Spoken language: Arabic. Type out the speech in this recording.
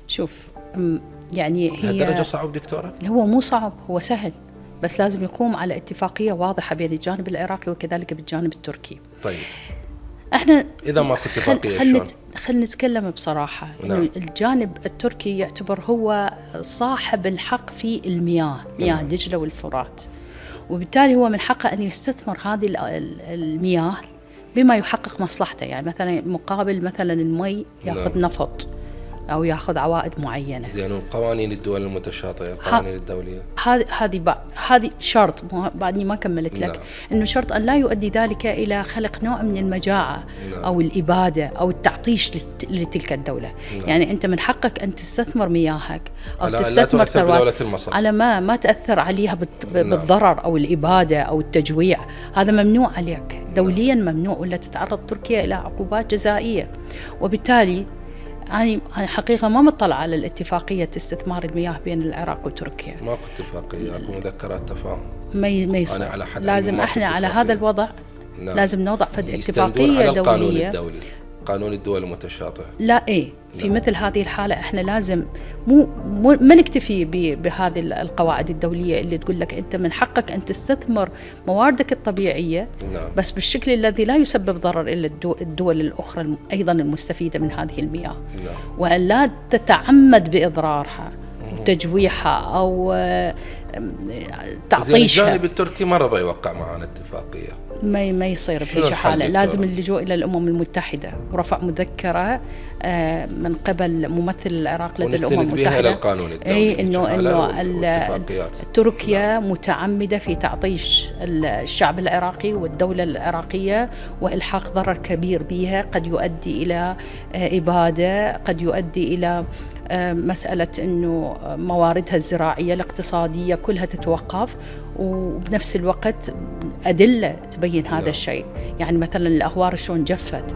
شوف يعني هي هالدرجة صعب دكتورة؟ هو مو صعب، هو سهل، بس لازم يقوم على اتفاقية واضحة بين الجانب العراقي وكذلك بالجانب التركي. طيب احنا إذا ما في اتفاقية شلون؟ خلنا نتكلم بصراحة. نعم. إنه الجانب التركي يعتبر هو صاحب الحق في المياه، مياه دجلة والفرات، وبالتالي هو من حقه أن يستثمر هذه المياه بما يحقق مصلحته. يعني مثلا مقابل مثلا المي ياخذ نفط أو ياخذ عوائد معينة. زين، قوانين الدول المتشاطئة، القوانين الدولية، هذه شرط، بعدني ما كملت لك. إنه شرط أن لا يؤدي ذلك إلى خلق نوع من المجاعة أو الإبادة أو التعطيش لتلك الدولة. يعني أنت من حقك أن تستثمر مياهك أو تستثمر ثروات على ما تأثر عليها بالضرر أو الإبادة أو التجويع. هذا ممنوع عليك دوليا، ممنوع، ولا تتعرض تركيا إلى عقوبات جزائية. وبالتالي أنا حقيقة ما مطلع على الاتفاقية استثمار المياه بين العراق وتركيا. ماكو اتفاقية، اكو مذكرات تفاهم. ما يصير. لازم احنا على هذا الوضع لازم نوضع فد اتفاقية على دولية. القانون الدولي، قانون الدول المتشاطئة. لا في مثل هذه الحالة احنا لازم ما نكتفي بهذه القواعد الدولية اللي تقول لك انت من حقك ان تستثمر مواردك الطبيعية، بس بالشكل الذي لا يسبب ضرر الا الدول الاخرى ايضا المستفيدة من هذه المياه، وان لا تتعمد باضرارها وتجويحها او تعطيشها. الجانب التركي ما رضى يوقع معنا اتفاقية. ما يصير بهيك حالة. لازم اللجوء إلى الأمم المتحدة ورفع مذكرة من قبل ممثل العراق لدى الأمم المتحدة إلى القانون الدولي. إنه تركيا متعمدة في تعطيش الشعب العراقي والدولة العراقية وإلحاق ضرر كبير بها، قد يؤدي إلى إبادة، قد يؤدي إلى مسألة أنه مواردها الزراعية الاقتصادية كلها تتوقف، وبنفس الوقت أدلة تبين هذا الشيء. يعني مثلا الأغوار شلون جفت.